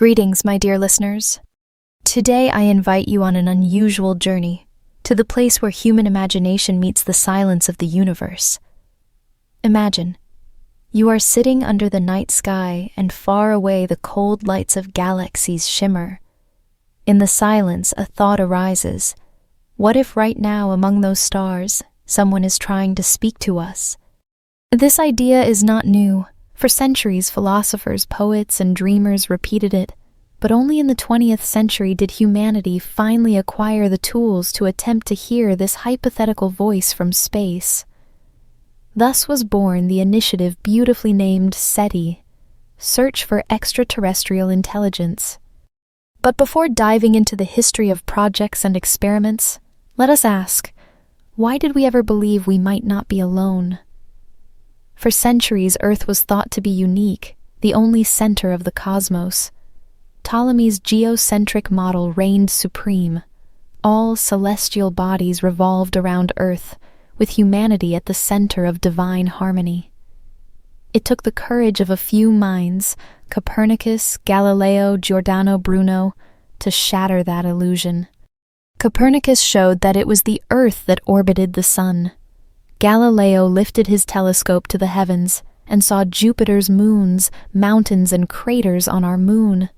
Greetings, my dear listeners. Today I invite you on an unusual journey to the place where human imagination meets the silence of the universe. Imagine, you are sitting under the night sky and far away the cold lights of galaxies shimmer. In the silence, a thought arises. What if right now among those stars, someone is trying to speak to us? This idea is not new. For centuries, philosophers, poets, and dreamers repeated it, but only in the 20th century did humanity finally acquire the tools to attempt to hear this hypothetical voice from space. Thus was born the initiative beautifully named SETI, Search for Extraterrestrial Intelligence. But before diving into the history of projects and experiments, let us ask, why did we ever believe we might not be alone? For centuries, Earth was thought to be unique, the only center of the cosmos. Ptolemy's geocentric model reigned supreme. All celestial bodies revolved around Earth, with humanity at the center of divine harmony. It took the courage of a few minds, Copernicus, Galileo, Giordano Bruno, to shatter that illusion. Copernicus showed that it was the Earth that orbited the sun. Galileo lifted his telescope to the heavens and saw Jupiter's moons, mountains, and craters on our moon.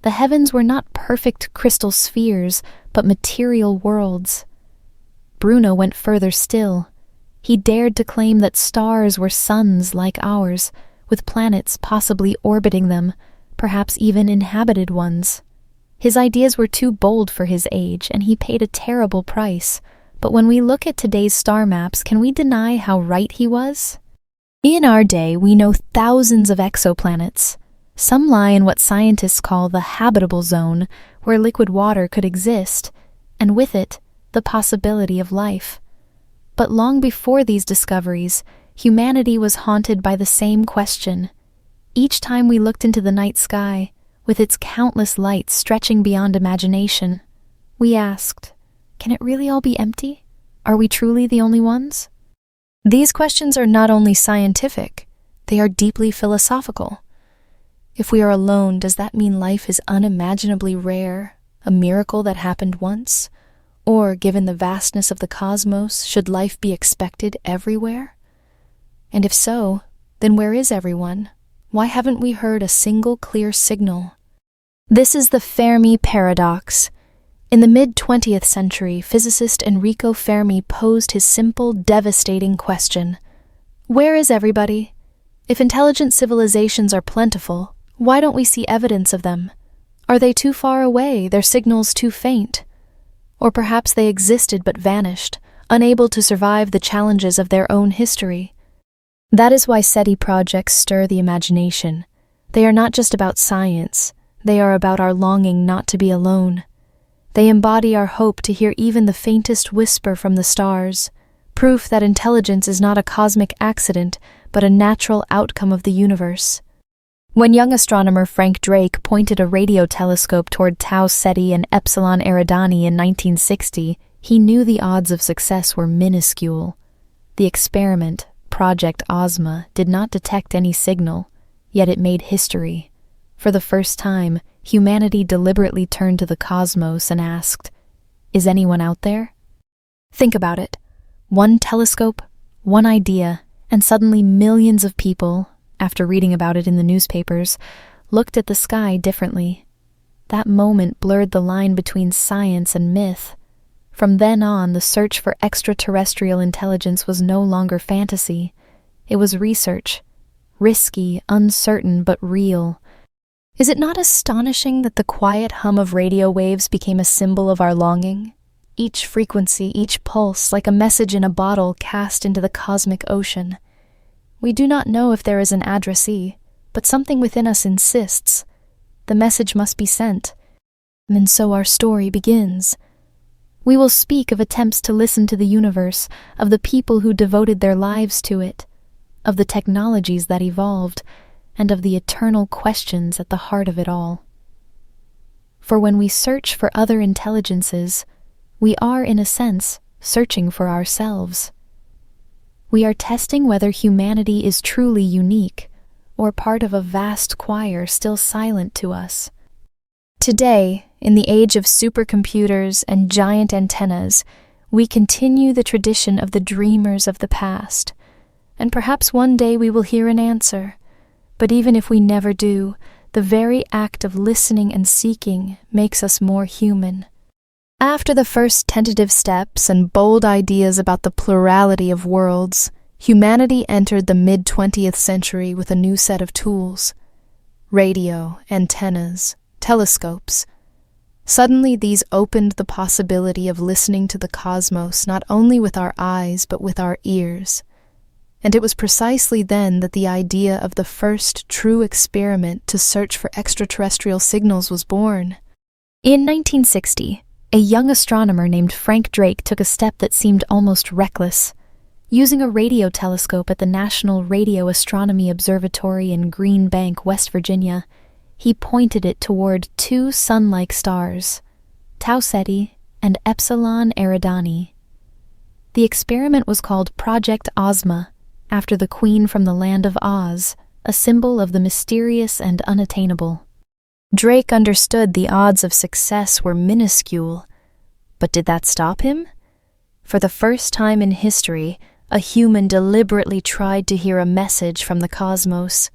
The heavens were not perfect crystal spheres, but material worlds. Bruno went further still. He dared to claim that stars were suns like ours, with planets possibly orbiting them, perhaps even inhabited ones. His ideas were too bold for his age, and he paid a terrible price. But when we look at today's star maps, can we deny how right he was? In our day, we know thousands of exoplanets. Some lie in what scientists call the habitable zone, where liquid water could exist, and with it, the possibility of life. But long before these discoveries, humanity was haunted by the same question. Each time we looked into the night sky, with its countless lights stretching beyond imagination, we asked, can it really all be empty? Are we truly the only ones? These questions are not only scientific, they are deeply philosophical. If we are alone, does that mean life is unimaginably rare, a miracle that happened once? Or, given the vastness of the cosmos, should life be expected everywhere? And if so, then where is everyone? Why haven't we heard a single clear signal? This is the Fermi paradox. In the mid-20th century, physicist Enrico Fermi posed his simple, devastating question. Where is everybody? If intelligent civilizations are plentiful, why don't we see evidence of them? Are they too far away, their signals too faint? Or perhaps they existed but vanished, unable to survive the challenges of their own history. That is why SETI projects stir the imagination. They are not just about science, they are about our longing not to be alone. They embody our hope to hear even the faintest whisper from the stars, proof that intelligence is not a cosmic accident, but a natural outcome of the universe. When young astronomer Frank Drake pointed a radio telescope toward Tau Ceti and Epsilon Eridani in 1960, he knew the odds of success were minuscule. The experiment, Project Ozma, did not detect any signal, yet it made history. For the first time, humanity deliberately turned to the cosmos and asked, is anyone out there? Think about it. One telescope, one idea, and suddenly millions of people, after reading about it in the newspapers, looked at the sky differently. That moment blurred the line between science and myth. From then on, the search for extraterrestrial intelligence was no longer fantasy. It was research. Risky, uncertain, but real. Is it not astonishing that the quiet hum of radio waves became a symbol of our longing? Each frequency, each pulse, like a message in a bottle cast into the cosmic ocean. We do not know if there is an addressee, but something within us insists. The message must be sent. And so our story begins. We will speak of attempts to listen to the universe, of the people who devoted their lives to it, of the technologies that evolved, and of the eternal questions at the heart of it all. For when we search for other intelligences, we are, in a sense, searching for ourselves. We are testing whether humanity is truly unique, or part of a vast choir still silent to us. Today, in the age of supercomputers and giant antennas, we continue the tradition of the dreamers of the past, and perhaps one day we will hear an answer. But even if we never do, the very act of listening and seeking makes us more human. After the first tentative steps and bold ideas about the plurality of worlds, humanity entered the mid-20th century with a new set of tools: radio, antennas, telescopes. Suddenly these opened the possibility of listening to the cosmos not only with our eyes but with our ears. And it was precisely then that the idea of the first true experiment to search for extraterrestrial signals was born. In 1960, a young astronomer named Frank Drake took a step that seemed almost reckless. Using a radio telescope at the National Radio Astronomy Observatory in Green Bank, West Virginia, he pointed it toward two sun-like stars, Tau Ceti and Epsilon Eridani. The experiment was called Project Ozma, after the Queen from the Land of Oz, a symbol of the mysterious and unattainable. Drake understood the odds of success were minuscule, but did that stop him? For the first time in history, a human deliberately tried to hear a message from the cosmos.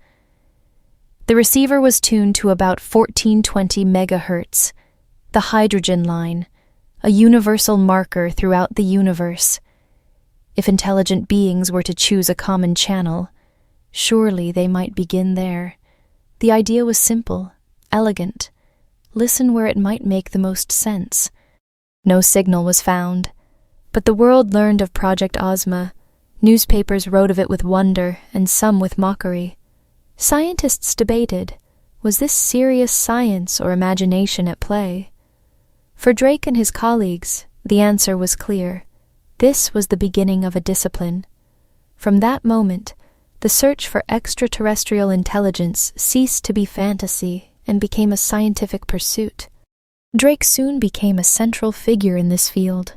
The receiver was tuned to about 1420 megahertz, the hydrogen line, a universal marker throughout the universe. If intelligent beings were to choose a common channel, surely they might begin there. The idea was simple, elegant. Listen where it might make the most sense. No signal was found, but the world learned of Project Ozma. Newspapers wrote of it with wonder, and some with mockery. Scientists debated, was this serious science or imagination at play? For Drake and his colleagues, the answer was clear. This was the beginning of a discipline. From that moment, the search for extraterrestrial intelligence ceased to be fantasy and became a scientific pursuit. Drake soon became a central figure in this field.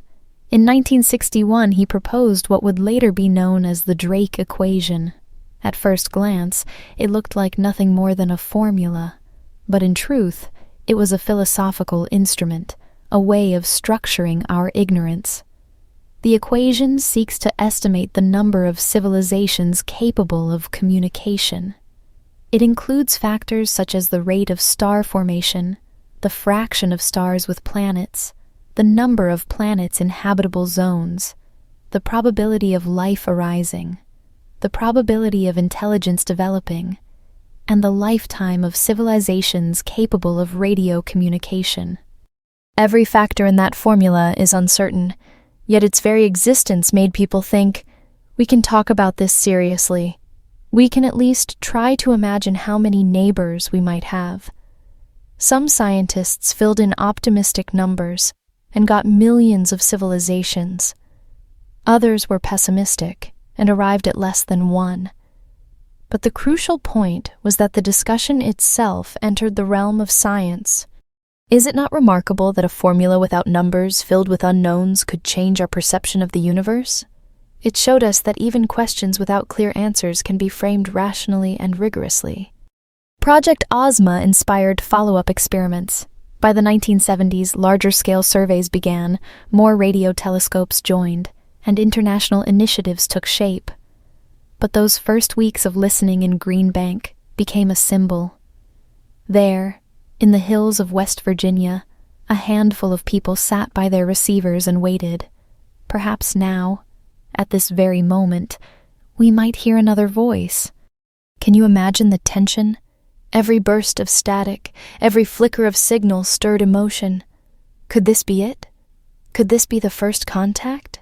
In 1961, he proposed what would later be known as the Drake equation. At first glance, it looked like nothing more than a formula, but in truth, it was a philosophical instrument, a way of structuring our ignorance. The equation seeks to estimate the number of civilizations capable of communication. It includes factors such as the rate of star formation, the fraction of stars with planets, the number of planets in habitable zones, the probability of life arising, the probability of intelligence developing, and the lifetime of civilizations capable of radio communication. Every factor in that formula is uncertain, yet its very existence made people think, we can talk about this seriously. We can at least try to imagine how many neighbors we might have. Some scientists filled in optimistic numbers and got millions of civilizations. Others were pessimistic and arrived at less than one. But the crucial point was that the discussion itself entered the realm of science. Is it not remarkable that a formula without numbers filled with unknowns could change our perception of the universe? It showed us that even questions without clear answers can be framed rationally and rigorously. Project Ozma inspired follow-up experiments. By the 1970s, larger-scale surveys began, more radio telescopes joined, and international initiatives took shape. But those first weeks of listening in Green Bank became a symbol. There, in the hills of West Virginia, a handful of people sat by their receivers and waited. Perhaps now, at this very moment, we might hear another voice. Can you imagine the tension? Every burst of static, every flicker of signal stirred emotion. Could this be it? Could this be the first contact?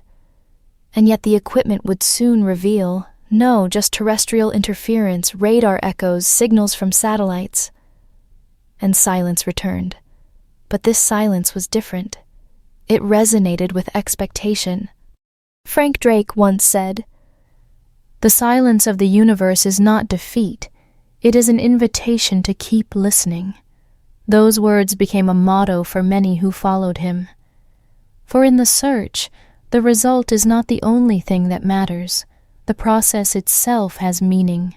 And yet the equipment would soon reveal, no, just terrestrial interference, radar echoes, signals from satellites. And silence returned. But this silence was different. It resonated with expectation. Frank Drake once said, "The silence of the universe is not defeat. It is an invitation to keep listening." Those words became a motto for many who followed him. For in the search, the result is not the only thing that matters. The process itself has meaning.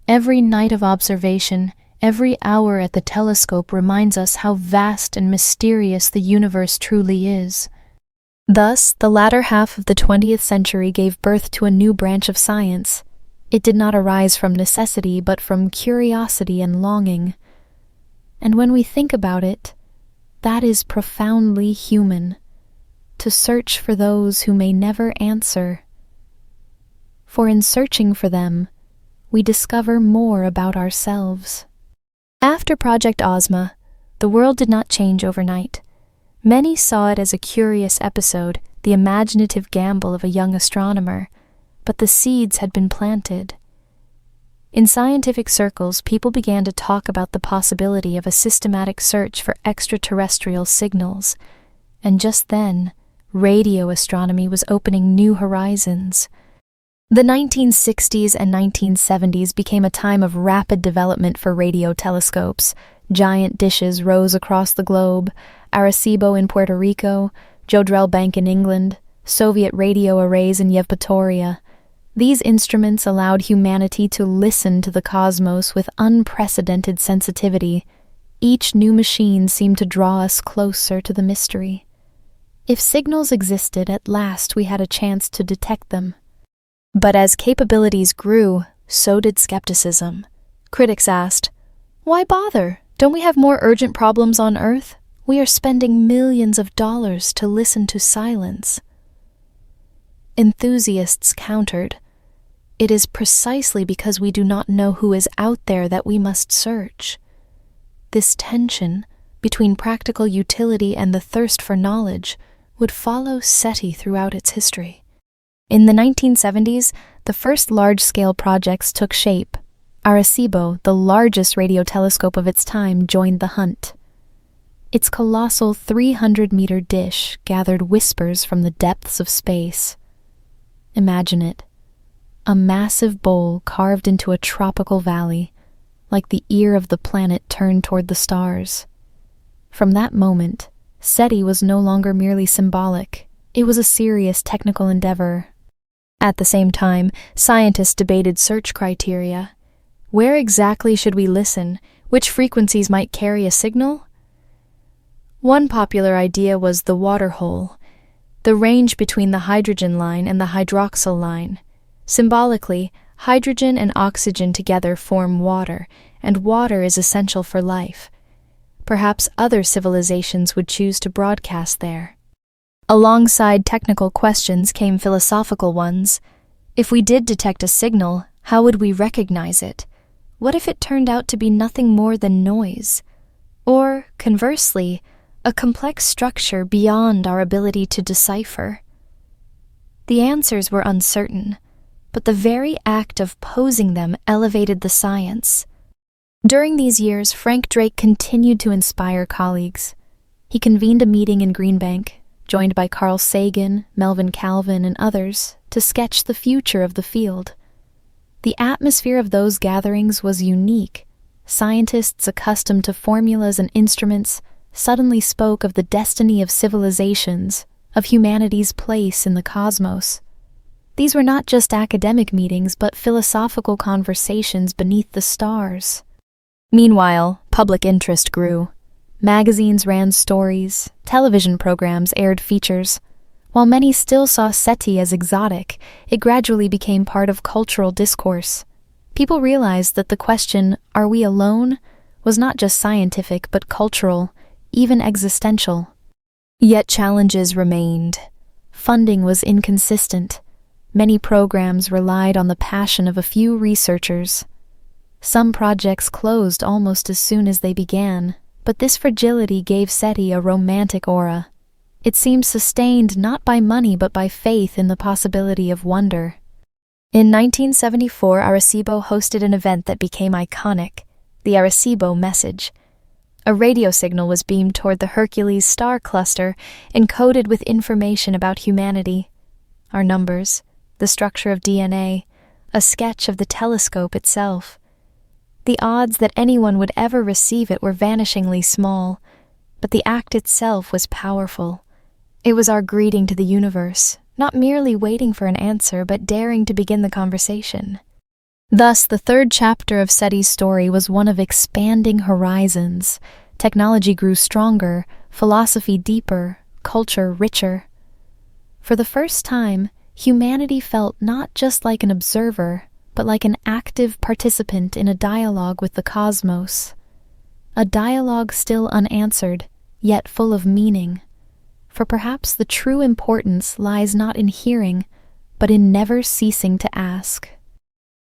Every night of observation, every hour at the telescope reminds us how vast and mysterious the universe truly is. Thus, the latter half of the 20th century gave birth to a new branch of science. It did not arise from necessity, but from curiosity and longing. And when we think about it, that is profoundly human, to search for those who may never answer. For in searching for them, we discover more about ourselves. After Project Ozma, the world did not change overnight. Many saw it as a curious episode, the imaginative gamble of a young astronomer, but the seeds had been planted. In scientific circles, people began to talk about the possibility of a systematic search for extraterrestrial signals, and just then, radio astronomy was opening new horizons. The 1960s and 1970s became a time of rapid development for radio telescopes. Giant dishes rose across the globe, Arecibo in Puerto Rico, Jodrell Bank in England, Soviet radio arrays in Yevpatoria. These instruments allowed humanity to listen to the cosmos with unprecedented sensitivity. Each new machine seemed to draw us closer to the mystery. If signals existed, at last we had a chance to detect them. But as capabilities grew, so did skepticism. Critics asked, "Why bother? Don't we have more urgent problems on Earth? We are spending millions of dollars to listen to silence." Enthusiasts countered, "It is precisely because we do not know who is out there that we must search." This tension between practical utility and the thirst for knowledge would follow SETI throughout its history. In the 1970s, the first large-scale projects took shape. Arecibo, the largest radio telescope of its time, joined the hunt. Its colossal 300-meter dish gathered whispers from the depths of space. Imagine it, a massive bowl carved into a tropical valley, like the ear of the planet turned toward the stars. From that moment, SETI was no longer merely symbolic. It was a serious technical endeavor. At the same time, scientists debated search criteria. Where exactly should we listen? Which frequencies might carry a signal? One popular idea was the water hole, the range between the hydrogen line and the hydroxyl line. Symbolically, hydrogen and oxygen together form water, and water is essential for life. Perhaps other civilizations would choose to broadcast there. Alongside technical questions came philosophical ones. If we did detect a signal, how would we recognize it? What if it turned out to be nothing more than noise? Or, conversely, a complex structure beyond our ability to decipher? The answers were uncertain, but the very act of posing them elevated the science. During these years, Frank Drake continued to inspire colleagues. He convened a meeting in Greenbank, joined by Carl Sagan, Melvin Calvin, and others, to sketch the future of the field. The atmosphere of those gatherings was unique. Scientists accustomed to formulas and instruments suddenly spoke of the destiny of civilizations, of humanity's place in the cosmos. These were not just academic meetings, but philosophical conversations beneath the stars. Meanwhile, public interest grew. Magazines ran stories, television programs aired features. While many still saw SETI as exotic, it gradually became part of cultural discourse. People realized that the question, "Are we alone?" was not just scientific but cultural, even existential. Yet challenges remained. Funding was inconsistent. Many programs relied on the passion of a few researchers. Some projects closed almost as soon as they began, but this fragility gave SETI a romantic aura. It seemed sustained not by money but by faith in the possibility of wonder. In 1974, Arecibo hosted an event that became iconic, the Arecibo Message. A radio signal was beamed toward the Hercules star cluster, encoded with information about humanity. Our numbers, the structure of DNA, a sketch of the telescope itself. The odds that anyone would ever receive it were vanishingly small, but the act itself was powerful. It was our greeting to the universe, not merely waiting for an answer, but daring to begin the conversation. Thus, the third chapter of SETI's story was one of expanding horizons. Technology grew stronger, philosophy deeper, culture richer. For the first time, humanity felt not just like an observer, but like an active participant in a dialogue with the cosmos. A dialogue still unanswered, yet full of meaning. For perhaps the true importance lies not in hearing, but in never ceasing to ask.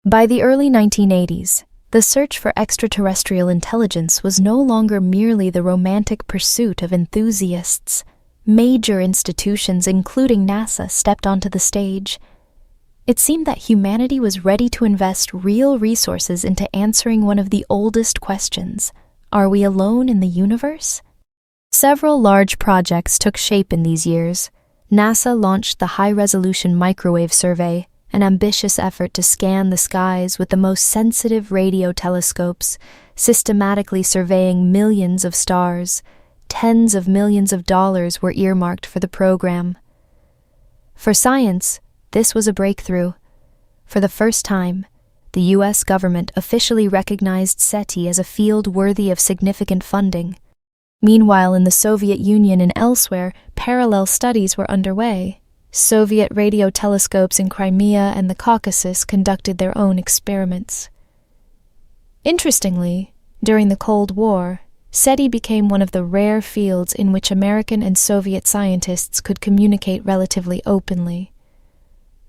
By the early 1980s, the search for extraterrestrial intelligence was no longer merely the romantic pursuit of enthusiasts. Major institutions, including NASA, stepped onto the stage. It seemed that humanity was ready to invest real resources into answering one of the oldest questions: are we alone in the universe? Several large projects took shape in these years. NASA launched the High-Resolution Microwave Survey, an ambitious effort to scan the skies with the most sensitive radio telescopes, systematically surveying millions of stars. Tens of millions of dollars were earmarked for the program. For science, this was a breakthrough. For the first time, the U.S. government officially recognized SETI as a field worthy of significant funding. Meanwhile, in the Soviet Union and elsewhere, parallel studies were underway. Soviet radio telescopes in Crimea and the Caucasus conducted their own experiments. Interestingly, during the Cold War, SETI became one of the rare fields in which American and Soviet scientists could communicate relatively openly.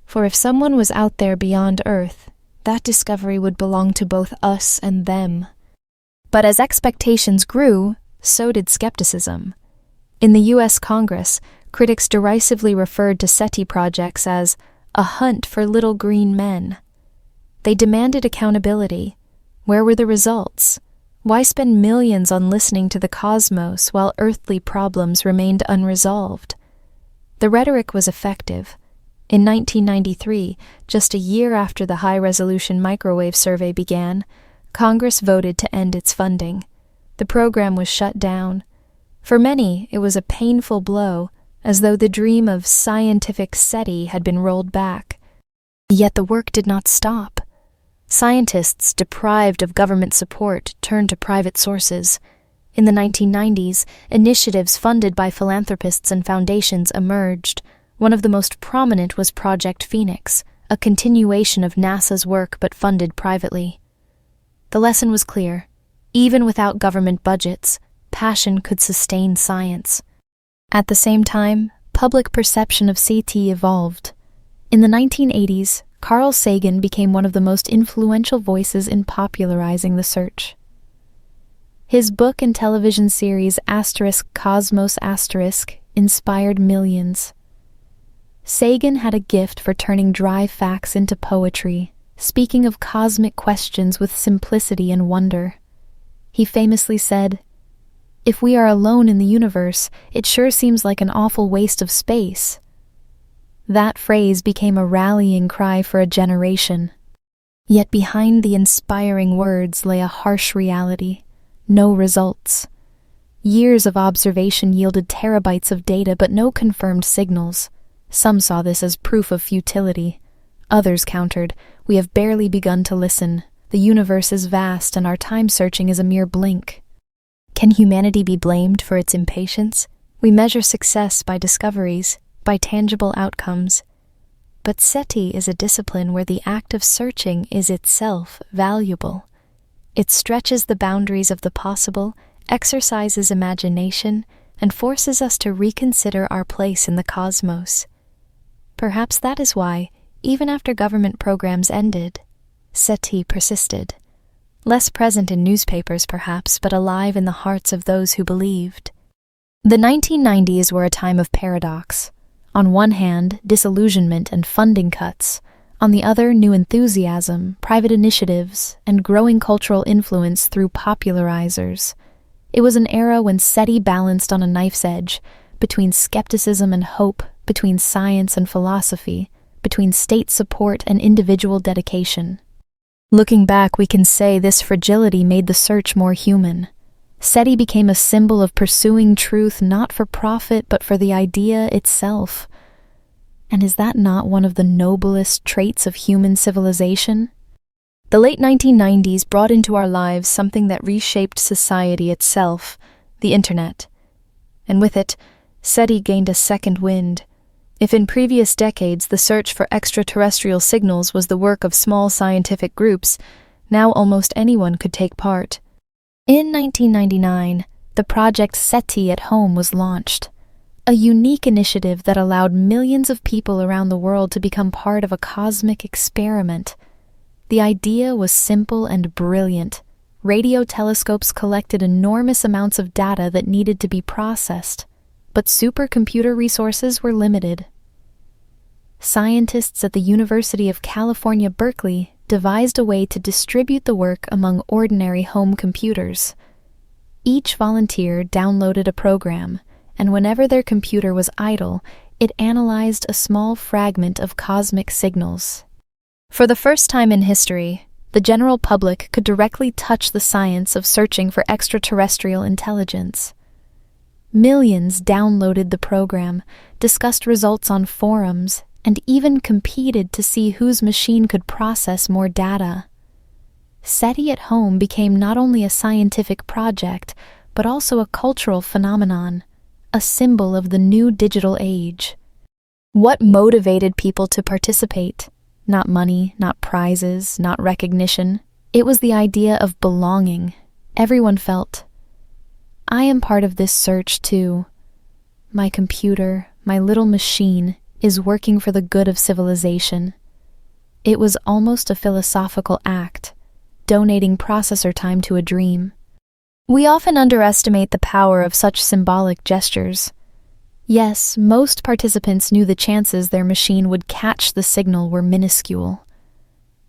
For if someone was out there beyond Earth, that discovery would belong to both us and them. But as expectations grew, so did skepticism. In the U.S. Congress, critics derisively referred to SETI projects as a hunt for little green men. They demanded accountability. Where were the results? Why spend millions on listening to the cosmos while earthly problems remained unresolved? The rhetoric was effective. In 1993, just a year after the High-Resolution Microwave Survey began, Congress voted to end its funding. The program was shut down. For many, it was a painful blow, as though the dream of scientific SETI had been rolled back. Yet the work did not stop. Scientists deprived of government support turned to private sources. In the 1990s, initiatives funded by philanthropists and foundations emerged. One of the most prominent was Project Phoenix, a continuation of NASA's work but funded privately. The lesson was clear. Even without government budgets, passion could sustain science. At the same time, public perception of SETI evolved. In the 1980s, Carl Sagan became one of the most influential voices in popularizing the search. His book and television series *Cosmos* inspired millions. Sagan had a gift for turning dry facts into poetry, speaking of cosmic questions with simplicity and wonder. He famously said, "If we are alone in the universe, it sure seems like an awful waste of space." That phrase became a rallying cry for a generation. Yet behind the inspiring words lay a harsh reality: no results. Years of observation yielded terabytes of data, but no confirmed signals. Some saw this as proof of futility. Others countered, "We have barely begun to listen. The universe is vast, and our time searching is a mere blink." Can humanity be blamed for its impatience? We measure success by discoveries, by tangible outcomes. But SETI is a discipline where the act of searching is itself valuable. It stretches the boundaries of the possible, exercises imagination, and forces us to reconsider our place in the cosmos. Perhaps that is why, even after government programs ended, SETI persisted. Less present in newspapers, perhaps, but alive in the hearts of those who believed. The 1990s were a time of paradox. On one hand, disillusionment and funding cuts. On the other, new enthusiasm, private initiatives, and growing cultural influence through popularizers. It was an era when SETI balanced on a knife's edge, between skepticism and hope, between science and philosophy, between state support and individual dedication. Looking back, we can say this fragility made the search more human. SETI became a symbol of pursuing truth not for profit but for the idea itself. And is that not one of the noblest traits of human civilization? The late 1990s brought into our lives something that reshaped society itself, the internet. And with it, SETI gained a second wind. If in previous decades the search for extraterrestrial signals was the work of small scientific groups, now almost anyone could take part. In 1999, the project SETI at Home was launched, a unique initiative that allowed millions of people around the world to become part of a cosmic experiment. The idea was simple and brilliant. Radio telescopes collected enormous amounts of data that needed to be processed, but supercomputer resources were limited. Scientists at the University of California, Berkeley, devised a way to distribute the work among ordinary home computers. Each volunteer downloaded a program, and whenever their computer was idle, it analyzed a small fragment of cosmic signals. For the first time in history, the general public could directly touch the science of searching for extraterrestrial intelligence. Millions downloaded the program, discussed results on forums, and even competed to see whose machine could process more data. SETI at Home became not only a scientific project, but also a cultural phenomenon, a symbol of the new digital age. What motivated people to participate? Not money, not prizes, not recognition. It was the idea of belonging. Everyone felt, I am part of this search too. My computer, my little machine, is working for the good of civilization. It was almost a philosophical act, donating processor time to a dream. We often underestimate the power of such symbolic gestures. Yes, most participants knew the chances their machine would catch the signal were minuscule.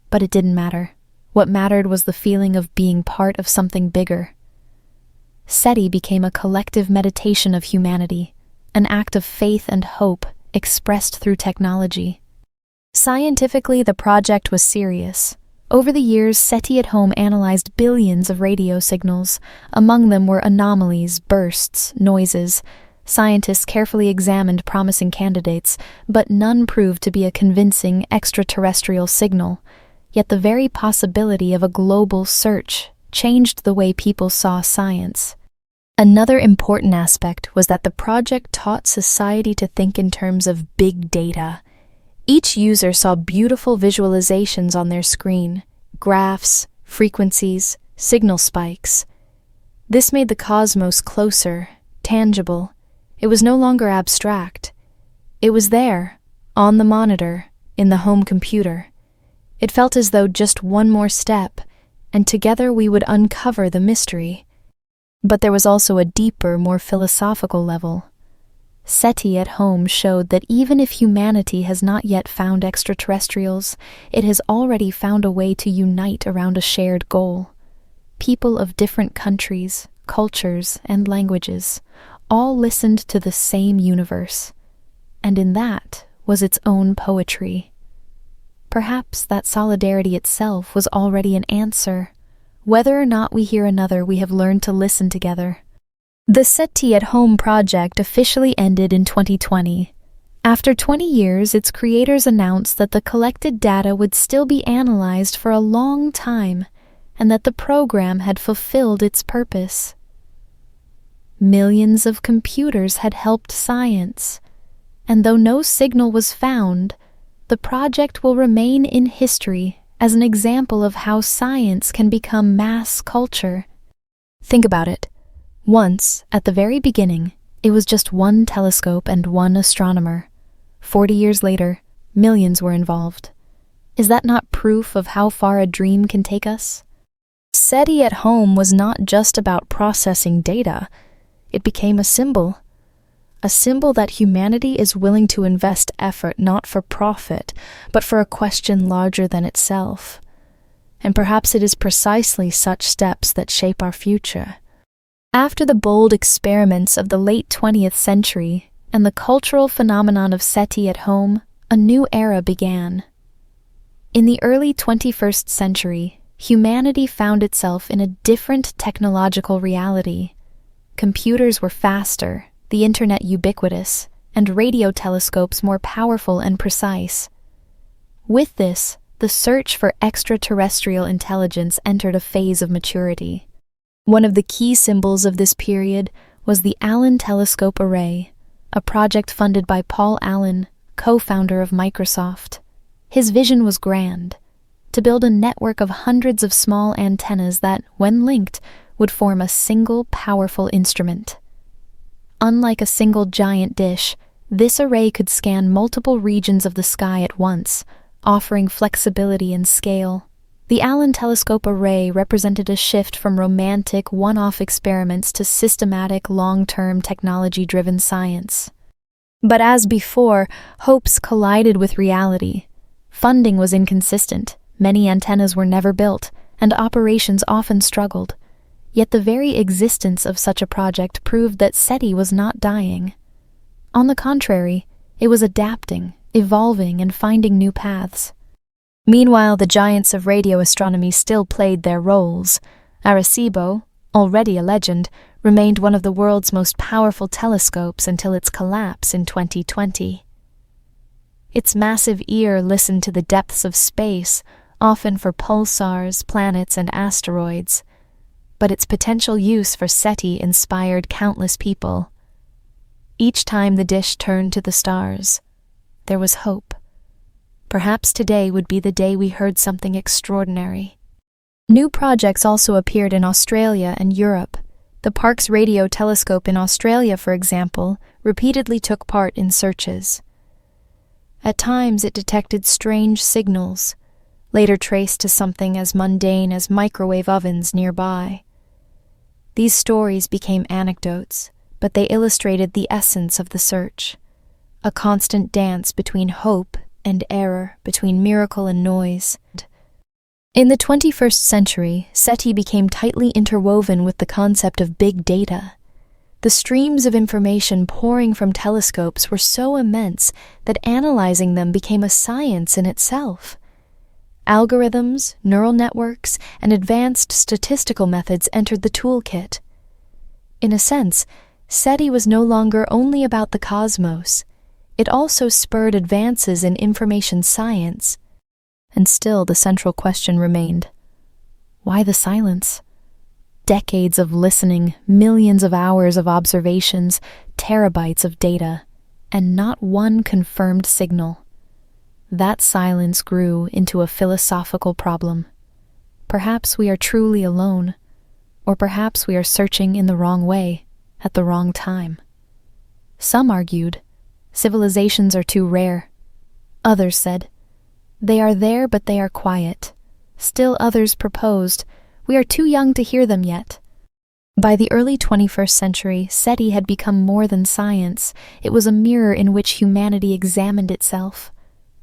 But it didn't matter. What mattered was the feeling of being part of something bigger. SETI became a collective meditation of humanity, an act of faith and hope expressed through technology. Scientifically, the project was serious. Over the years, SETI at Home analyzed billions of radio signals. Among them were anomalies, bursts, noises. Scientists carefully examined promising candidates, but none proved to be a convincing extraterrestrial signal. Yet the very possibility of a global search changed the way people saw science. Another important aspect was that the project taught society to think in terms of big data. Each user saw beautiful visualizations on their screen, graphs, frequencies, signal spikes. This made the cosmos closer, tangible. It was no longer abstract. It was there, on the monitor, in the home computer. It felt as though just one more step, and together we would uncover the mystery. But there was also a deeper, more philosophical level. SETI at Home showed that even if humanity has not yet found extraterrestrials, it has already found a way to unite around a shared goal. People of different countries, cultures, and languages all listened to the same universe, and in that was its own poetry. Perhaps that solidarity itself was already an answer. Whether or not we hear another, we have learned to listen together. The SETI at Home project officially ended in 2020. After 20 years, its creators announced that the collected data would still be analyzed for a long time, and that the program had fulfilled its purpose. Millions of computers had helped science, and though no signal was found, the project will remain in history as an example of how science can become mass culture. Think about it. Once, at the very beginning, it was just one telescope and one astronomer. 40 years later, millions were involved. Is that not proof of how far a dream can take us? SETI at Home was not just about processing data. It became a symbol that humanity is willing to invest effort not for profit, but for a question larger than itself. And perhaps it is precisely such steps that shape our future. After the bold experiments of the late 20th century and the cultural phenomenon of SETI at Home, a new era began. In the early 21st century, humanity found itself in a different technological reality. Computers were faster, the internet ubiquitous, and radio telescopes more powerful and precise. With this, the search for extraterrestrial intelligence entered a phase of maturity. One of the key symbols of this period was the Allen Telescope Array, a project funded by Paul Allen, co-founder of Microsoft. His vision was grand: to build a network of hundreds of small antennas that, when linked, would form a single powerful instrument. Unlike a single giant dish, this array could scan multiple regions of the sky at once, offering flexibility and scale. The Allen Telescope Array represented a shift from romantic, one-off experiments to systematic, long-term, technology-driven science. But as before, hopes collided with reality. Funding was inconsistent, many antennas were never built, and operations often struggled. Yet the very existence of such a project proved that SETI was not dying. On the contrary, it was adapting, evolving, and finding new paths. Meanwhile, the giants of radio astronomy still played their roles. Arecibo, already a legend, remained one of the world's most powerful telescopes until its collapse in 2020. Its massive ear listened to the depths of space, often for pulsars, planets, and asteroids. But its potential use for SETI inspired countless people. Each time the dish turned to the stars, there was hope. Perhaps today would be the day we heard something extraordinary. New projects also appeared in Australia and Europe. The Parkes Radio Telescope in Australia, for example, repeatedly took part in searches. At times it detected strange signals, later traced to something as mundane as microwave ovens nearby. These stories became anecdotes, but they illustrated the essence of the search, a constant dance between hope and error, between miracle and noise. In the 21st century, SETI became tightly interwoven with the concept of big data. The streams of information pouring from telescopes were so immense that analyzing them became a science in itself. Algorithms, neural networks, and advanced statistical methods entered the toolkit. In a sense, SETI was no longer only about the cosmos. It also spurred advances in information science. And still the central question remained: why the silence? Decades of listening, millions of hours of observations, terabytes of data, and not one confirmed signal. That silence grew into a philosophical problem. Perhaps we are truly alone, or perhaps we are searching in the wrong way, at the wrong time. Some argued, civilizations are too rare. Others said, they are there but they are quiet. Still others proposed, we are too young to hear them yet. By the early 21st century, SETI had become more than science. It was a mirror in which humanity examined itself.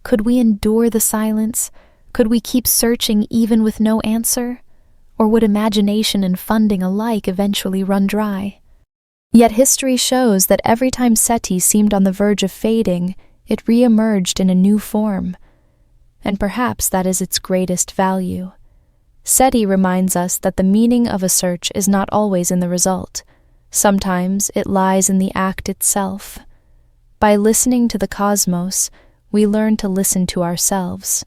Could we endure the silence? Could we keep searching even with no answer? Or would imagination and funding alike eventually run dry? Yet history shows that every time SETI seemed on the verge of fading, it re-emerged in a new form. And perhaps that is its greatest value. SETI reminds us that the meaning of a search is not always in the result. Sometimes it lies in the act itself. By listening to the cosmos, we learn to listen to ourselves.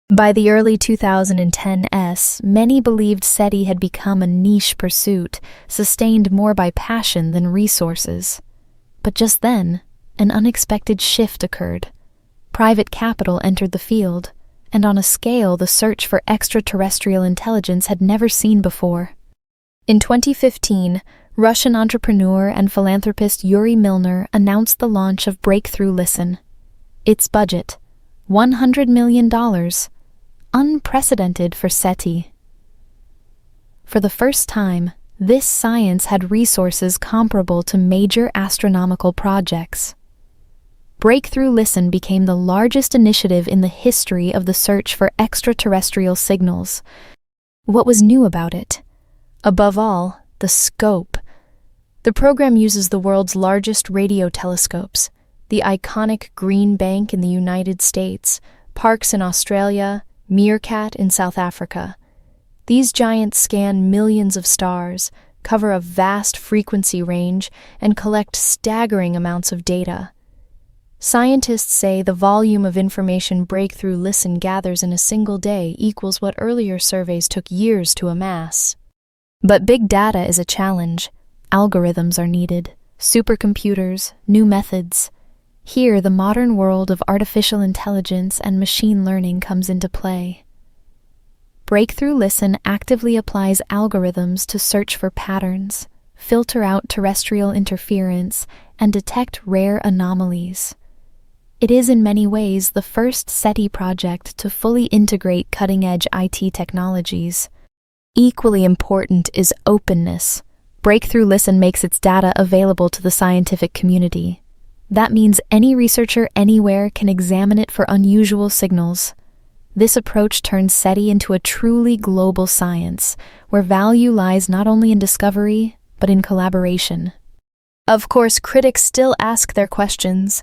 By the early 2010s, many believed SETI had become a niche pursuit, sustained more by passion than resources. But just then, an unexpected shift occurred. Private capital entered the field, and on a scale the search for extraterrestrial intelligence had never seen before. In 2015, Russian entrepreneur and philanthropist Yuri Milner announced the launch of Breakthrough Listen. Its budget, $100 million, unprecedented for SETI. For the first time, this science had resources comparable to major astronomical projects. Breakthrough Listen became the largest initiative in the history of the search for extraterrestrial signals. What was new about it? Above all, the scope. The program uses the world's largest radio telescopes, the iconic Green Bank in the United States, Parkes in Australia, Meerkat in South Africa. These giants scan millions of stars, cover a vast frequency range, and collect staggering amounts of data. Scientists say the volume of information Breakthrough Listen gathers in a single day equals what earlier surveys took years to amass. But big data is a challenge. Algorithms are needed, supercomputers, new methods. Here, the modern world of artificial intelligence and machine learning comes into play. Breakthrough Listen actively applies algorithms to search for patterns, filter out terrestrial interference, and detect rare anomalies. It is in many ways the first SETI project to fully integrate cutting-edge IT technologies. Equally important is openness. Breakthrough Listen makes its data available to the scientific community. That means any researcher anywhere can examine it for unusual signals. This approach turns SETI into a truly global science, where value lies not only in discovery, but in collaboration. Of course, critics still ask their questions.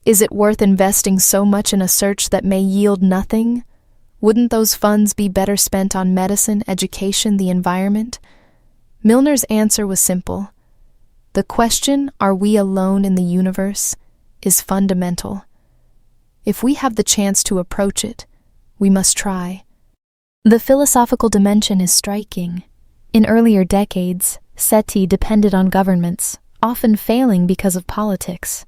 Is it worth investing so much in a search that may yield nothing? Wouldn't those funds be better spent on medicine, education, the environment? Milner's answer was simple. The question, are we alone in the universe, is fundamental. If we have the chance to approach it, we must try. The philosophical dimension is striking. In earlier decades, SETI depended on governments, often failing because of politics.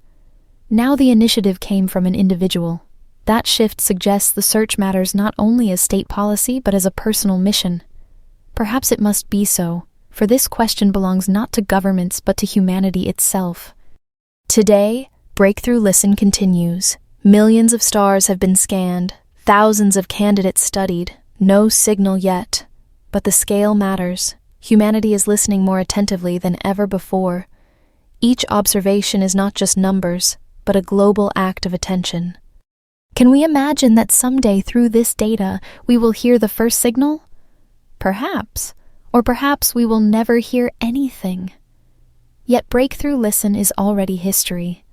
Now the initiative came from an individual. That shift suggests the search matters not only as state policy but as a personal mission. Perhaps it must be so, for this question belongs not to governments but to humanity itself. Today, Breakthrough Listen continues. Millions of stars have been scanned, thousands of candidates studied, no signal yet. But the scale matters. Humanity is listening more attentively than ever before. Each observation is not just numbers, but a global act of attention. Can we imagine that someday through this data we will hear the first signal? Perhaps. Or perhaps we will never hear anything. Yet Breakthrough Listen is already history.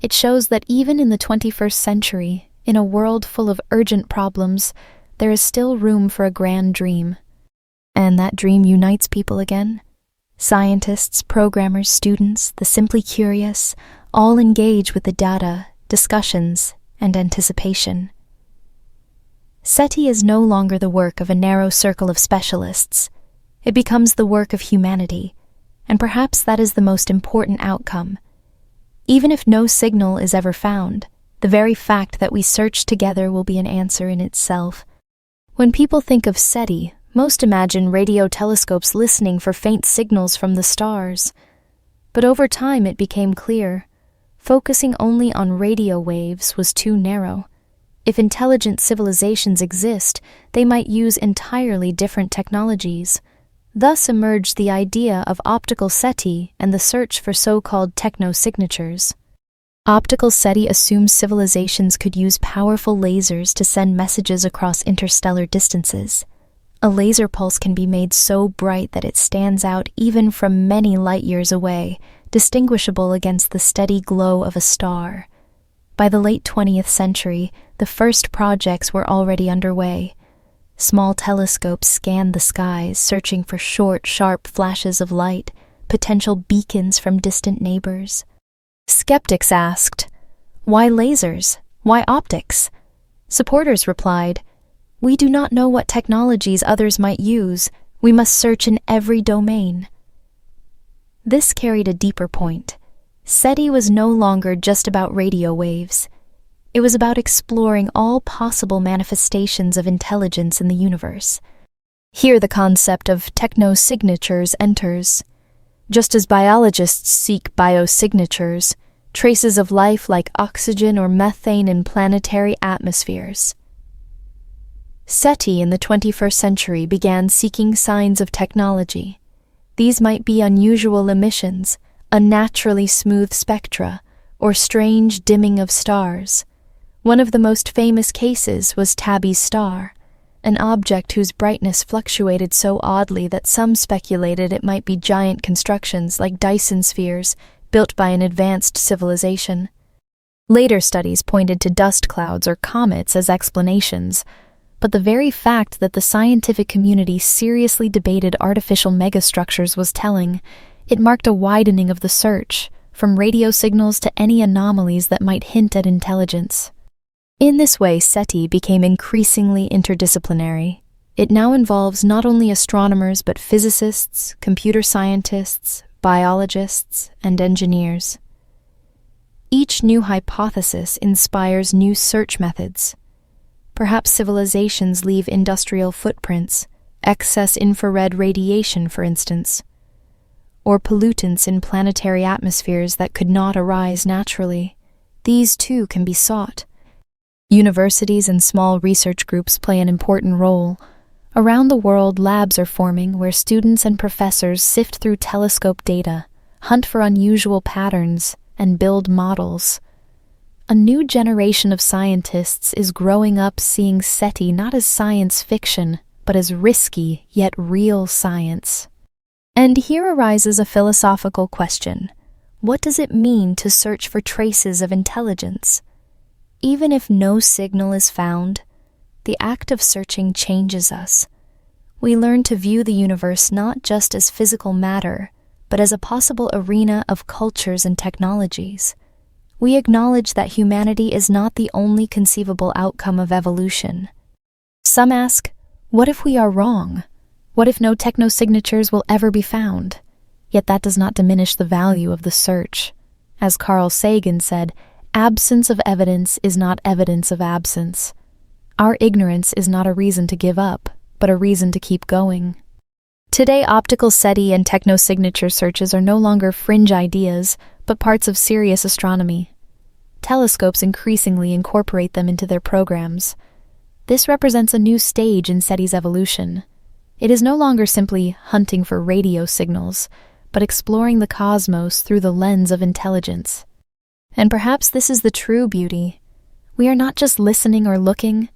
It shows that even in the 21st century, in a world full of urgent problems, there is still room for a grand dream. And that dream unites people again. Scientists, programmers, students, the simply curious, all engage with the data, discussions, and anticipation. SETI is no longer the work of a narrow circle of specialists. It becomes the work of humanity, and perhaps that is the most important outcome. Even if no signal is ever found, the very fact that we search together will be an answer in itself. When people think of SETI, most imagine radio telescopes listening for faint signals from the stars. But over time it became clear. Focusing only on radio waves was too narrow. If intelligent civilizations exist, they might use entirely different technologies. Thus emerged the idea of optical SETI and the search for so-called technosignatures. Optical SETI assumes civilizations could use powerful lasers to send messages across interstellar distances. A laser pulse can be made so bright that it stands out even from many light years away, distinguishable against the steady glow of a star. By the late 20th century, the first projects were already underway. Small telescopes scanned the skies, searching for short, sharp flashes of light, potential beacons from distant neighbors. Skeptics asked, "Why lasers? Why optics?" Supporters replied, "We do not know what technologies others might use. We must search in every domain." This carried a deeper point. SETI was no longer just about radio waves. It was about exploring all possible manifestations of intelligence in the universe. Here the concept of technosignatures enters. Just as biologists seek biosignatures, traces of life like oxygen or methane in planetary atmospheres. SETI in the 21st century began seeking signs of technology. These might be unusual emissions, unnaturally smooth spectra, or strange dimming of stars. One of the most famous cases was Tabby's star, an object whose brightness fluctuated so oddly that some speculated it might be giant constructions like Dyson spheres built by an advanced civilization. Later studies pointed to dust clouds or comets as explanations, but the very fact that the scientific community seriously debated artificial megastructures was telling. It marked a widening of the search, from radio signals to any anomalies that might hint at intelligence. In this way, SETI became increasingly interdisciplinary. It now involves not only astronomers but physicists, computer scientists, biologists, and engineers. Each new hypothesis inspires new search methods. Perhaps civilizations leave industrial footprints, excess infrared radiation, for instance, or pollutants in planetary atmospheres that could not arise naturally. These too can be sought. Universities and small research groups play an important role. Around the world, labs are forming where students and professors sift through telescope data, hunt for unusual patterns, and build models. A new generation of scientists is growing up seeing SETI not as science fiction, but as risky yet real science. And here arises a philosophical question. What does it mean to search for traces of intelligence? Even if no signal is found, the act of searching changes us. We learn to view the universe not just as physical matter, but as a possible arena of cultures and technologies. We acknowledge that humanity is not the only conceivable outcome of evolution. Some ask, what if we are wrong? What if no technosignatures will ever be found? Yet that does not diminish the value of the search. As Carl Sagan said, absence of evidence is not evidence of absence. Our ignorance is not a reason to give up, but a reason to keep going. Today, optical SETI and technosignature searches are no longer fringe ideas, but parts of serious astronomy. Telescopes increasingly incorporate them into their programs. This represents a new stage in SETI's evolution. It is no longer simply hunting for radio signals, but exploring the cosmos through the lens of intelligence. And perhaps this is the true beauty. We are not just listening or looking,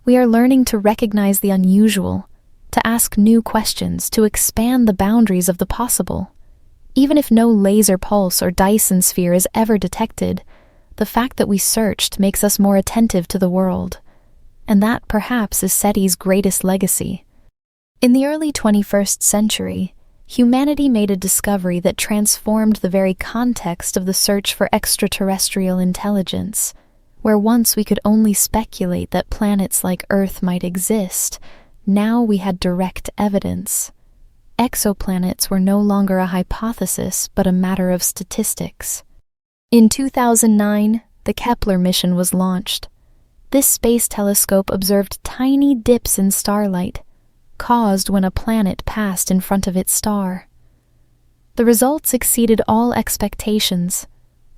we are learning to recognize the unusual, to ask new questions, to expand the boundaries of the possible. Even if no laser pulse or Dyson sphere is ever detected, the fact that we searched makes us more attentive to the world. And that, perhaps, is SETI's greatest legacy. In the early 21st century, humanity made a discovery that transformed the very context of the search for extraterrestrial intelligence. Where once we could only speculate that planets like Earth might exist, now we had direct evidence. Exoplanets were no longer a hypothesis, but a matter of statistics. In 2009, the Kepler mission was launched. This space telescope observed tiny dips in starlight, caused when a planet passed in front of its star. The results exceeded all expectations.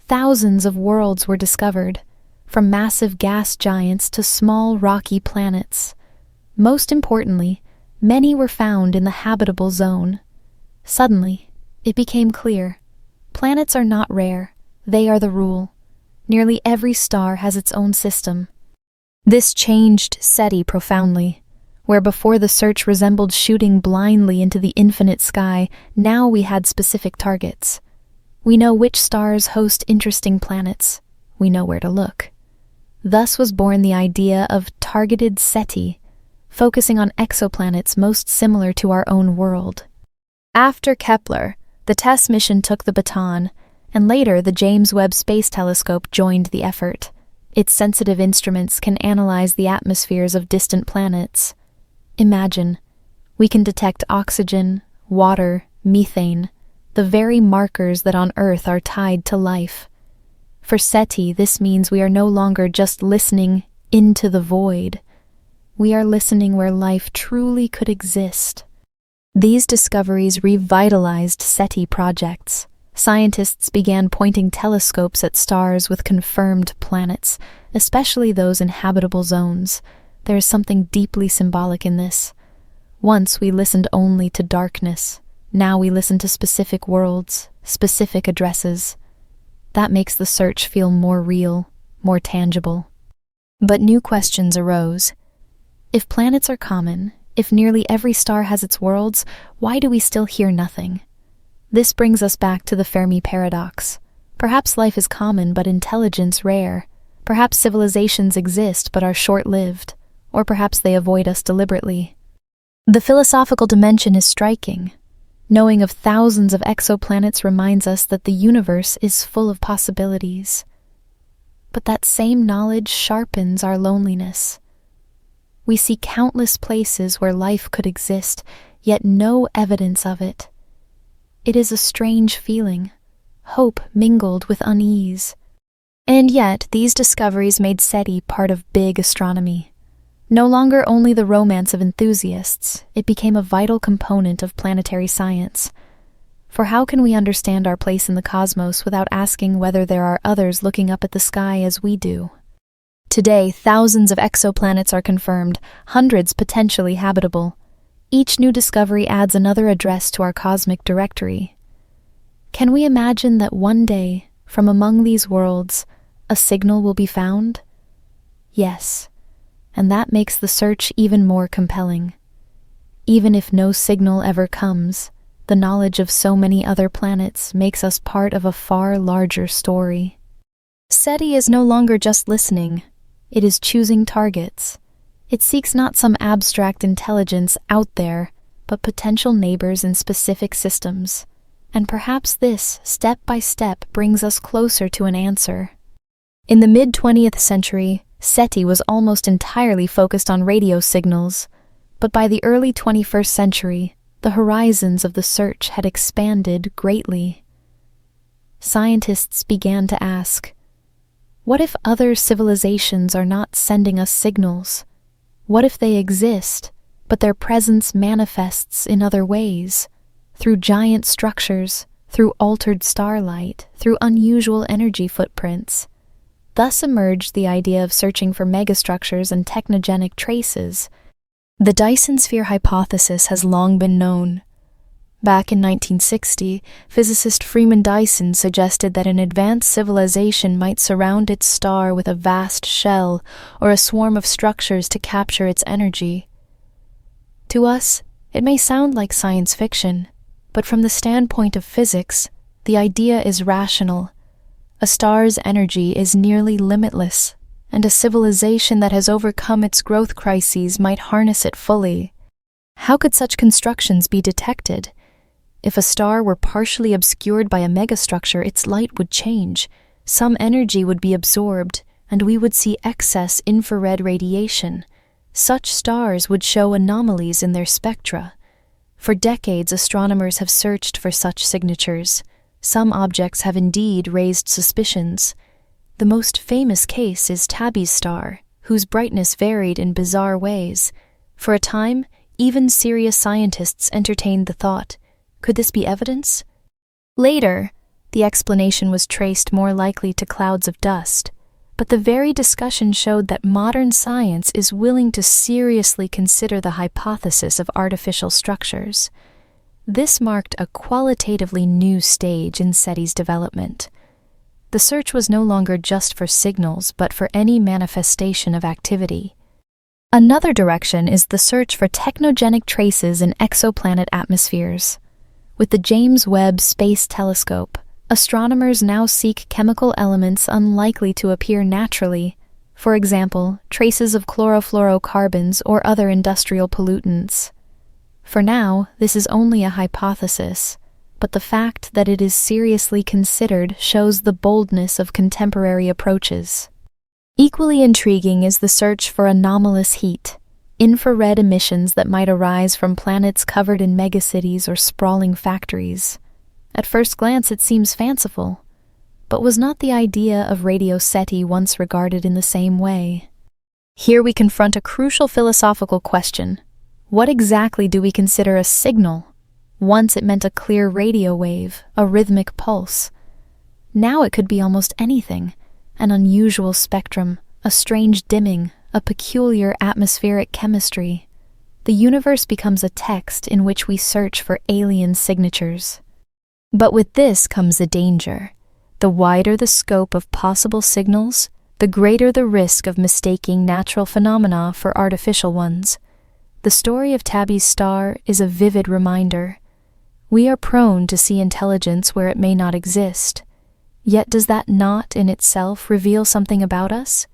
Thousands of worlds were discovered, from massive gas giants to small rocky planets. Most importantly, many were found in the habitable zone. Suddenly, it became clear. Planets are not rare, they are the rule. Nearly every star has its own system. This changed SETI profoundly. Where before the search resembled shooting blindly into the infinite sky, now we had specific targets. We know which stars host interesting planets. We know where to look. Thus was born the idea of targeted SETI, focusing on exoplanets most similar to our own world. After Kepler, the TESS mission took the baton, and later the James Webb Space Telescope joined the effort. Its sensitive instruments can analyze the atmospheres of distant planets. Imagine, we can detect oxygen, water, methane, the very markers that on Earth are tied to life. For SETI, this means we are no longer just listening into the void. We are listening where life truly could exist. These discoveries revitalized SETI projects. Scientists began pointing telescopes at stars with confirmed planets, especially those in habitable zones. There is something deeply symbolic in this. Once we listened only to darkness. Now we listen to specific worlds, specific addresses. That makes the search feel more real, more tangible. But new questions arose. If planets are common, if nearly every star has its worlds, why do we still hear nothing? This brings us back to the Fermi paradox. Perhaps life is common but intelligence rare. Perhaps civilizations exist but are short-lived. Or perhaps they avoid us deliberately. The philosophical dimension is striking. Knowing of thousands of exoplanets reminds us that the universe is full of possibilities. But that same knowledge sharpens our loneliness. We see countless places where life could exist, yet no evidence of it. It is a strange feeling, hope mingled with unease. And yet, these discoveries made SETI part of big astronomy. No longer only the romance of enthusiasts, it became a vital component of planetary science. For how can we understand our place in the cosmos without asking whether there are others looking up at the sky as we do? Today, thousands of exoplanets are confirmed, hundreds potentially habitable. Each new discovery adds another address to our cosmic directory. Can we imagine that one day, from among these worlds, a signal will be found? Yes, and that makes the search even more compelling. Even if no signal ever comes, the knowledge of so many other planets makes us part of a far larger story. SETI is no longer just listening. It is choosing targets. It seeks not some abstract intelligence out there, but potential neighbors in specific systems. And perhaps this, step by step, brings us closer to an answer. In the mid-20th century, SETI was almost entirely focused on radio signals, but by the early 21st century, the horizons of the search had expanded greatly. Scientists began to ask, what if other civilizations are not sending us signals? What if they exist, but their presence manifests in other ways, through giant structures, through altered starlight, through unusual energy footprints? Thus emerged the idea of searching for megastructures and technogenic traces. The Dyson sphere hypothesis has long been known. Back in 1960, physicist Freeman Dyson suggested that an advanced civilization might surround its star with a vast shell or a swarm of structures to capture its energy. To us, it may sound like science fiction, but from the standpoint of physics, the idea is rational. A star's energy is nearly limitless, and a civilization that has overcome its growth crises might harness it fully. How could such constructions be detected? If a star were partially obscured by a megastructure, its light would change, some energy would be absorbed, and we would see excess infrared radiation. Such stars would show anomalies in their spectra. For decades, astronomers have searched for such signatures. Some objects have indeed raised suspicions. The most famous case is Tabby's star, whose brightness varied in bizarre ways. For a time, even serious scientists entertained the thought, could this be evidence? Later, the explanation was traced more likely to clouds of dust, but the very discussion showed that modern science is willing to seriously consider the hypothesis of artificial structures. This marked a qualitatively new stage in SETI's development. The search was no longer just for signals, but for any manifestation of activity. Another direction is the search for technogenic traces in exoplanet atmospheres. With the James Webb Space Telescope, astronomers now seek chemical elements unlikely to appear naturally, for example, traces of chlorofluorocarbons or other industrial pollutants. For now, this is only a hypothesis, but the fact that it is seriously considered shows the boldness of contemporary approaches. Equally intriguing is the search for anomalous heat, infrared emissions that might arise from planets covered in megacities or sprawling factories. At first glance, it seems fanciful, but was not the idea of Radio SETI once regarded in the same way? Here we confront a crucial philosophical question. What exactly do we consider a signal? Once it meant a clear radio wave, a rhythmic pulse. Now it could be almost anything, an unusual spectrum, a strange dimming, a peculiar atmospheric chemistry. The universe becomes a text in which we search for alien signatures. But with this comes a danger. The wider the scope of possible signals, the greater the risk of mistaking natural phenomena for artificial ones. The story of Tabby's star is a vivid reminder. We are prone to see intelligence where it may not exist. Yet does that not in itself reveal something about us?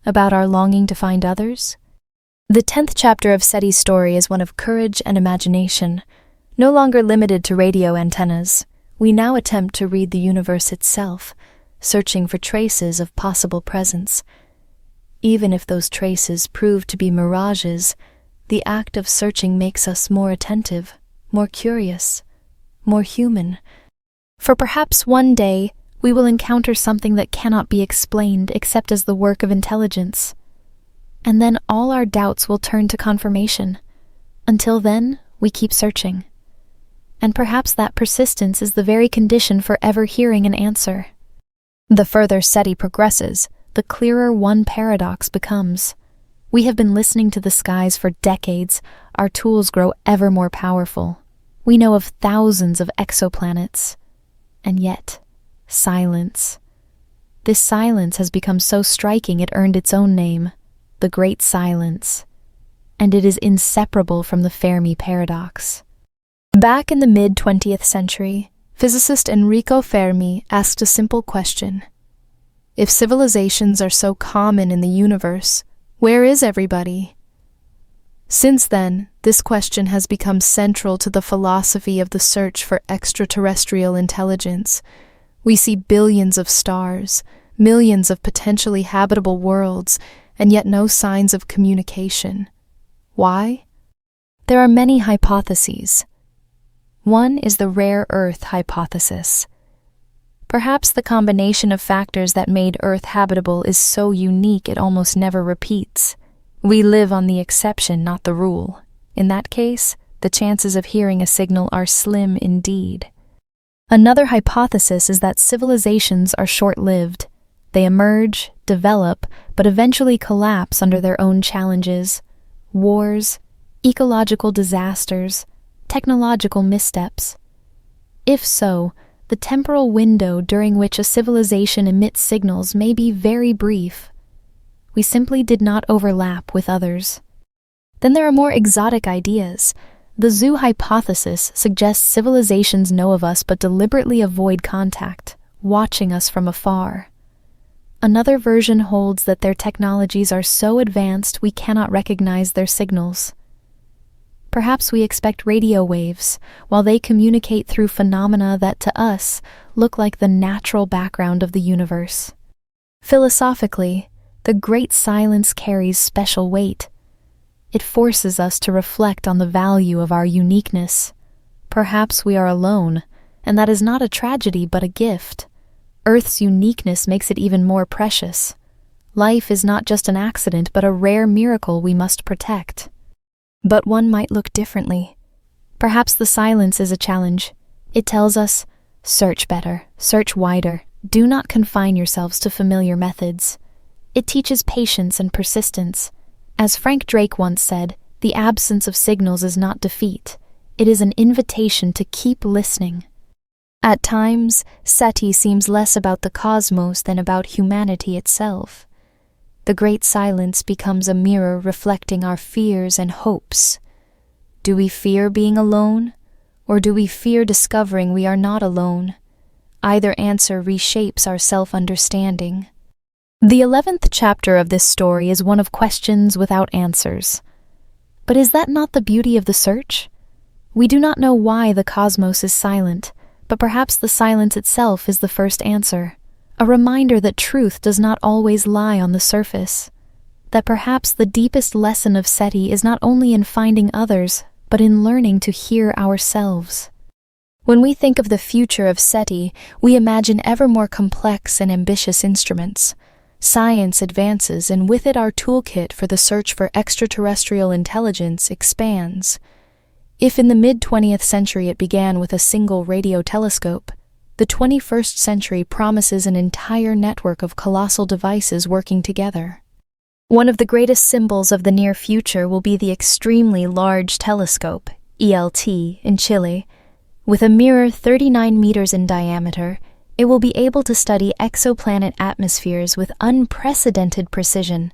About our longing to find others? The 10th chapter of SETI's story is one of courage and imagination. No longer limited to radio antennas, we now attempt to read the universe itself, searching for traces of possible presence. Even if those traces prove to be mirages, the act of searching makes us more attentive, more curious, more human. For perhaps one day, we will encounter something that cannot be explained except as the work of intelligence. And then all our doubts will turn to confirmation. Until then, we keep searching. And perhaps that persistence is the very condition for ever hearing an answer. The further SETI progresses, the clearer one paradox becomes. We have been listening to the skies for decades. Our tools grow ever more powerful. We know of thousands of exoplanets. And yet, silence. This silence has become so striking it earned its own name, the Great Silence. And it is inseparable from the Fermi paradox. Back in the mid-20th century, physicist Enrico Fermi asked a simple question. If civilizations are so common in the universe, where is everybody? Since then, this question has become central to the philosophy of the search for extraterrestrial intelligence. We see billions of stars, millions of potentially habitable worlds, and yet no signs of communication. Why? There are many hypotheses. One is the rare Earth hypothesis. Perhaps the combination of factors that made Earth habitable is so unique it almost never repeats. We live on the exception, not the rule. In that case, the chances of hearing a signal are slim indeed. Another hypothesis is that civilizations are short-lived. They emerge, develop, but eventually collapse under their own challenges. Wars, ecological disasters, technological missteps. If so, the temporal window during which a civilization emits signals may be very brief. We simply did not overlap with others. Then there are more exotic ideas. The zoo hypothesis suggests civilizations know of us but deliberately avoid contact, watching us from afar. Another version holds that their technologies are so advanced we cannot recognize their signals. Perhaps we expect radio waves, while they communicate through phenomena that to us look like the natural background of the universe. Philosophically, the Great Silence carries special weight. It forces us to reflect on the value of our uniqueness. Perhaps we are alone, and that is not a tragedy but a gift. Earth's uniqueness makes it even more precious. Life is not just an accident but a rare miracle we must protect. But one might look differently. Perhaps the silence is a challenge. It tells us, search better, search wider, do not confine yourselves to familiar methods. It teaches patience and persistence. As Frank Drake once said, the absence of signals is not defeat. It is an invitation to keep listening. At times, SETI seems less about the cosmos than about humanity itself. The Great Silence becomes a mirror reflecting our fears and hopes. Do we fear being alone, or do we fear discovering we are not alone? Either answer reshapes our self-understanding. The 11th chapter of this story is one of questions without answers. But is that not the beauty of the search? We do not know why the cosmos is silent, but perhaps the silence itself is the first answer. A reminder that truth does not always lie on the surface, that perhaps the deepest lesson of SETI is not only in finding others, but in learning to hear ourselves. When we think of the future of SETI, we imagine ever more complex and ambitious instruments. Science advances, and with it our toolkit for the search for extraterrestrial intelligence expands. If in the mid-20th century it began with a single radio telescope, the 21st century promises an entire network of colossal devices working together. One of the greatest symbols of the near future will be the Extremely Large Telescope, ELT, in Chile. With a mirror 39 meters in diameter, it will be able to study exoplanet atmospheres with unprecedented precision.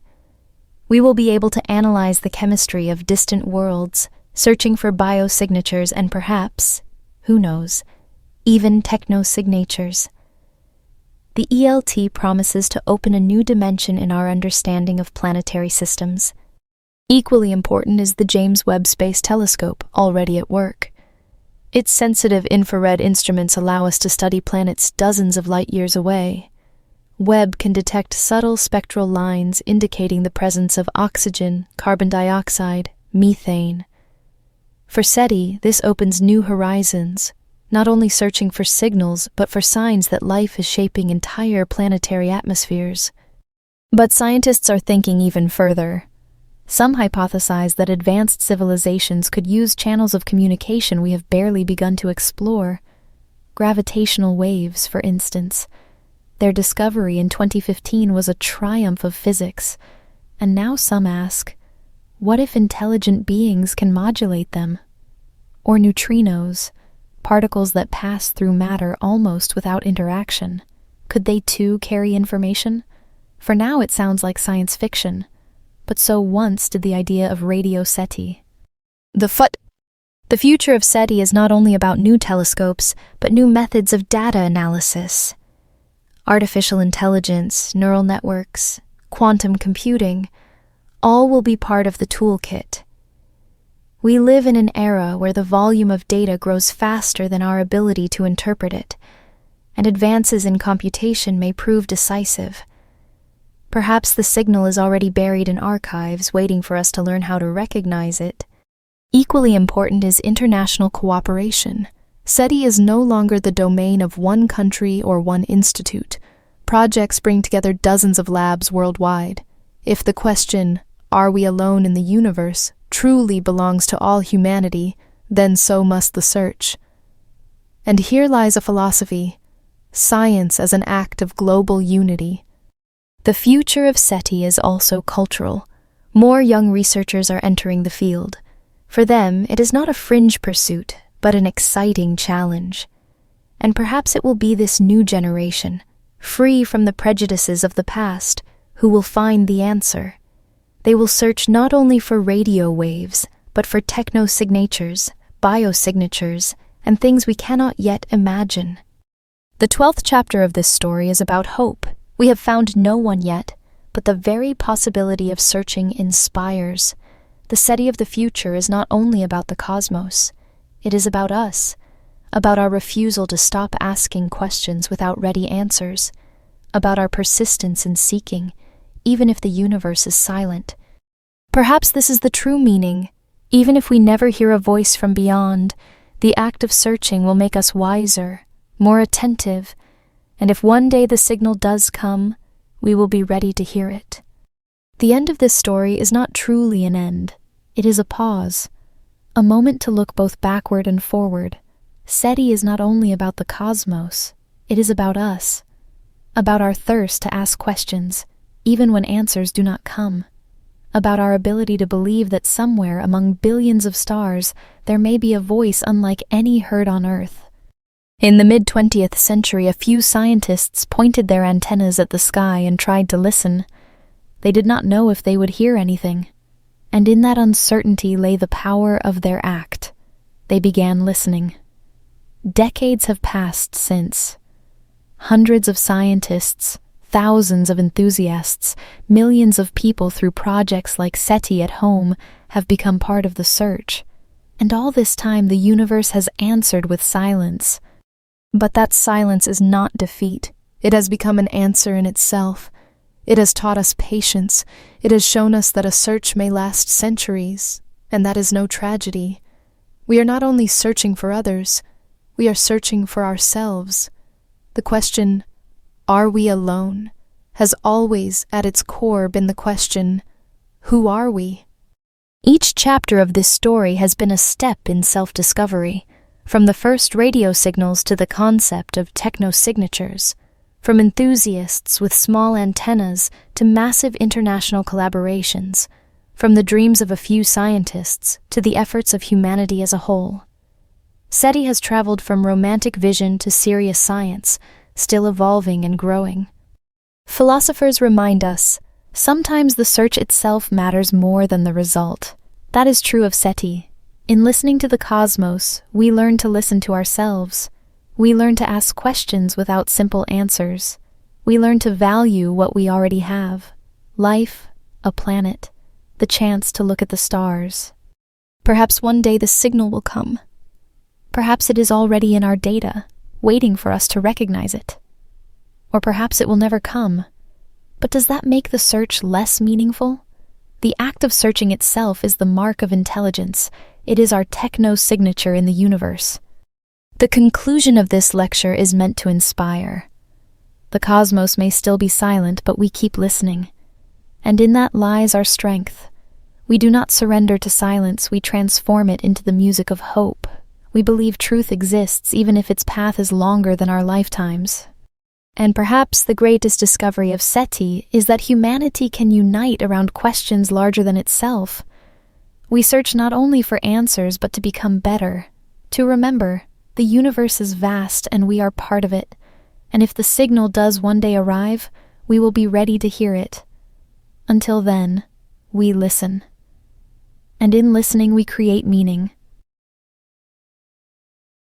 We will be able to analyze the chemistry of distant worlds, searching for biosignatures and perhaps, who knows, even technosignatures. The ELT promises to open a new dimension in our understanding of planetary systems. Equally important is the James Webb Space Telescope, already at work. Its sensitive infrared instruments allow us to study planets dozens of light years away. Webb can detect subtle spectral lines indicating the presence of oxygen, carbon dioxide, methane. For SETI, this opens new horizons, not only searching for signals, but for signs that life is shaping entire planetary atmospheres. But scientists are thinking even further. Some hypothesize that advanced civilizations could use channels of communication we have barely begun to explore. Gravitational waves, for instance. Their discovery in 2015 was a triumph of physics, and now some ask, what if intelligent beings can modulate them? Or neutrinos, particles that pass through matter almost without interaction. Could they too carry information? For now it sounds like science fiction, but so once did the idea of radio SETI. The future of SETI is not only about new telescopes, but new methods of data analysis. Artificial intelligence, neural networks, quantum computing, all will be part of the toolkit. We live in an era where the volume of data grows faster than our ability to interpret it, and advances in computation may prove decisive. Perhaps the signal is already buried in archives, waiting for us to learn how to recognize it. Equally important is international cooperation. SETI is no longer the domain of one country or one institute. Projects bring together dozens of labs worldwide. If the question, "Are we alone in the universe?" truly belongs to all humanity, then so must the search. And here lies a philosophy: science as an act of global unity. The future of SETI is also cultural. More young researchers are entering the field. For them, it is not a fringe pursuit, but an exciting challenge. And perhaps it will be this new generation, free from the prejudices of the past, who will find the answer. They will search not only for radio waves, but for technosignatures, biosignatures, and things we cannot yet imagine. The 12th chapter of this story is about hope. We have found no one yet, but the very possibility of searching inspires. The SETI of the future is not only about the cosmos. It is about us, about our refusal to stop asking questions without ready answers, about our persistence in seeking, even if the universe is silent. Perhaps this is the true meaning. Even if we never hear a voice from beyond, the act of searching will make us wiser, more attentive, and if one day the signal does come, we will be ready to hear it. The end of this story is not truly an end. It is a pause. A moment to look both backward and forward. SETI is not only about the cosmos, it is about us, about our thirst to ask questions, even when answers do not come, about our ability to believe that somewhere among billions of stars there may be a voice unlike any heard on Earth. In the mid-20th century, a few scientists pointed their antennas at the sky and tried to listen. They did not know if they would hear anything. And in that uncertainty lay the power of their act. They began listening. Decades have passed since. Hundreds of scientists, thousands of enthusiasts, millions of people through projects like SETI at home have become part of the search. And all this time the universe has answered with silence. But that silence is not defeat. It has become an answer in itself. It has taught us patience. It has shown us that a search may last centuries, and that is no tragedy. We are not only searching for others, we are searching for ourselves. The question, "Are we alone?" has always at its core been the question, "Who are we?" Each chapter of this story has been a step in self-discovery, from the first radio signals to the concept of technosignatures. From enthusiasts with small antennas to massive international collaborations, from the dreams of a few scientists to the efforts of humanity as a whole. SETI has traveled from romantic vision to serious science, still evolving and growing. Philosophers remind us, sometimes the search itself matters more than the result. That is true of SETI. In listening to the cosmos, we learn to listen to ourselves. We learn to ask questions without simple answers. We learn to value what we already have: life, a planet, the chance to look at the stars. Perhaps one day the signal will come. Perhaps it is already in our data, waiting for us to recognize it. Or perhaps it will never come. But does that make the search less meaningful? The act of searching itself is the mark of intelligence. It is our technosignature in the universe. The conclusion of this lecture is meant to inspire. The cosmos may still be silent, but we keep listening. And in that lies our strength. We do not surrender to silence, we transform it into the music of hope. We believe truth exists even if its path is longer than our lifetimes. And perhaps the greatest discovery of SETI is that humanity can unite around questions larger than itself. We search not only for answers but to become better, to remember the universe is vast and we are part of it, and if the signal does one day arrive, we will be ready to hear it. Until then, we listen. And in listening we create meaning.